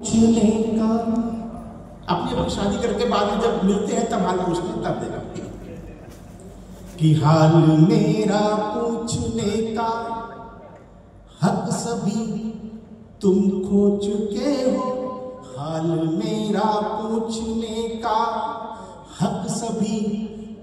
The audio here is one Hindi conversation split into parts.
पूछने का अपनी अपनी शादी करके बाद में जब मिलते हैं तब हाल पूछते हैं, तब देगा कि हाल मेरा पूछने का हक सभी तुम खो चुके हो। हाल मेरा पूछने का हक सभी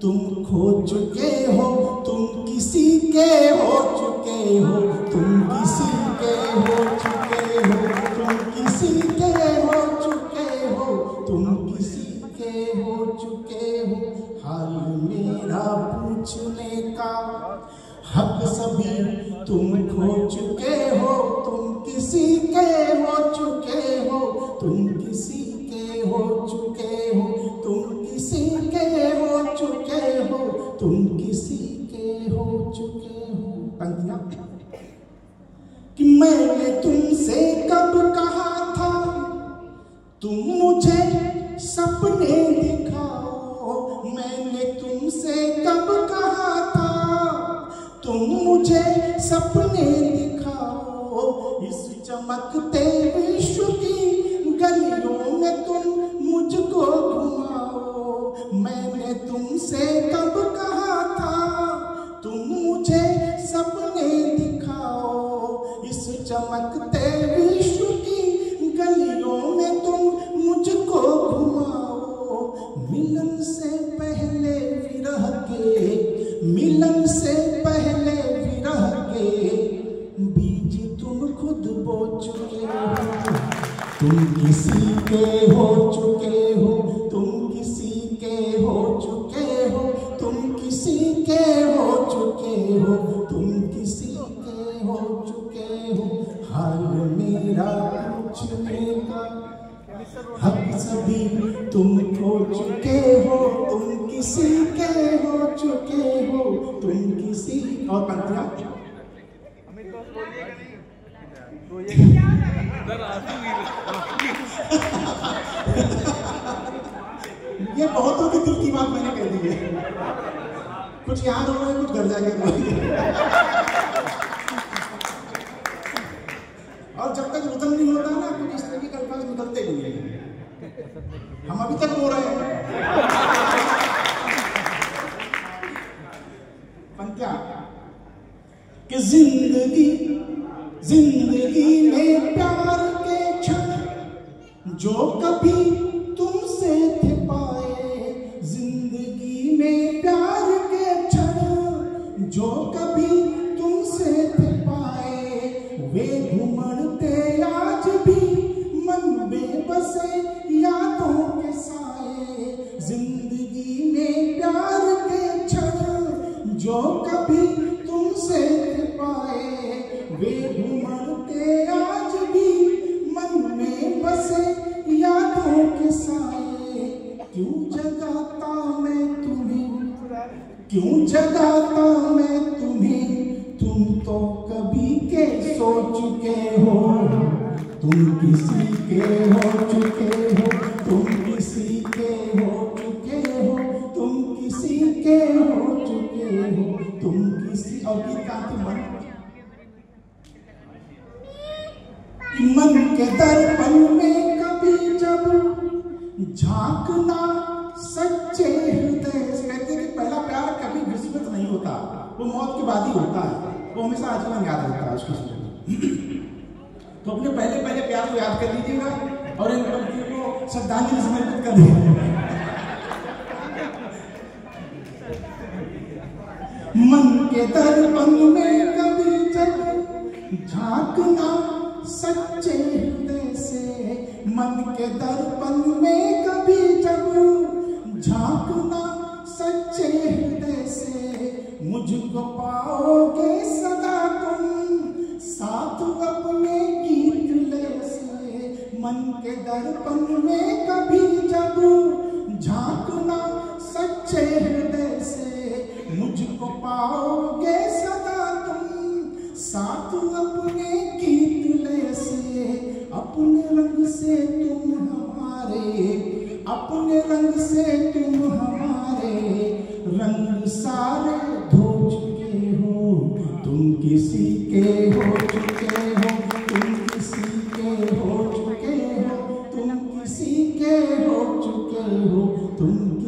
तुम खो चुके हो। तुम किसी के हो चुके हो, तुम किसी के हो चुके हो, तुम किसी के हो चुके हो, तुम किसी के हो चुके हो। हाल मेरा पूछने का हक सभी तुम खो चुके हो। तुम किसी के हो चुके हो, तुम किसी के हो चुके हो, तुम किसी के हो चुके हो, तुम किसी के हो चुके हो। पंक्तियां कि मैंने तुमसे कब कहा था तुम मुझे सपने दिखाओ। मैंने तुमसे कब कहा था तुम मुझे सपने दिखाओ। इस चमकते विश्व की गलियों में तुम मुझको घुमाओ। मैंने तुमसे कब कहा था तुम मुझे सपने दिखाओ। इस चमकते विश्व की गलियों में तुम मुझको घुमाओ। मिलन से पहले विरह के, मिलन से पहले विरह के बीज तुम खुद बो चुके हो। तुम किसी के हो चुके हो, तुम किसी के हो चुके हो, तुम किसी के हो चुके हो, तुम किसी के हो चुके हो। हाल मेरा पूछने का हक सभी तुम खो चुके हो। तुम किसी के हो चुके हो, तुम किसी। और पंक्तियां ये बहुतों के दिल की बात मैंने कह दी है। कुछ यहाँ रो रहे हैं, कुछ घर जाके रोएंगे। और जब तक रुदन नहीं होता ना, कुछ इस तरह के अल्फाज निकलते भी नहीं। हम अभी तक रो रहे हैं। पंक्तियां कि जिंदगी जिंदगी में प्यार के क्षण जो कभी तुमसे थे पाए। जिंदगी में प्यार के क्षण जो कभी तुमसे थे पाए। वे घुमड़ते आज भी मन में बसे यादों के साए। जिंदगी में प्यार के क्षण जो कभी तुमसे थे पाए। वे घुमड़ते आज भी मन में बसे यादों के साए। क्यों जगाता मैं तुम्हें, क्यों जगाता मैं तुम्हें, तुम तो कभी के सो चुके हो। तुम किसी के हो चुके हो, तुम किसी के हो चुके हो, तुम किसी के हो चुके हो, तुम किसी। और गीत गाते मन के दर्पण में कभी जब झांकना सच्चे हृदय से। कहते हैं कि पहला प्यार कभी विस्मृत नहीं होता, वो मौत के बाद ही होता है। वो हमेशा आजीवन याद रहता है उसकी स्मृति। तो अपने पहले पहले प्यार को याद कर लीजिएगा और इन पंक्तियों को श्रद्धांजलि समर्पित कर दीजिएगा। मन के दर्पण में कभी जब झांकना सच्चे हृदय से। मन के दर्पण में कभी जब झांकना सच्चे हृदय से। मुझको पाओगे सदा तुम साथ अपने गीत लय से। मन के दर्पण में कभी जब झांकना सच्चे हृदय से। मुझको पाओगे सदा तुम साथ अपने गीत लय से। अपने रंग से तुम हमारे, अपने रंग से तुम हमारे रंग सारे धो चुके हो। तुम किसी के हो चुके हो, तुम किसी के हो चुके हो, किसी के हो चुके हो तुम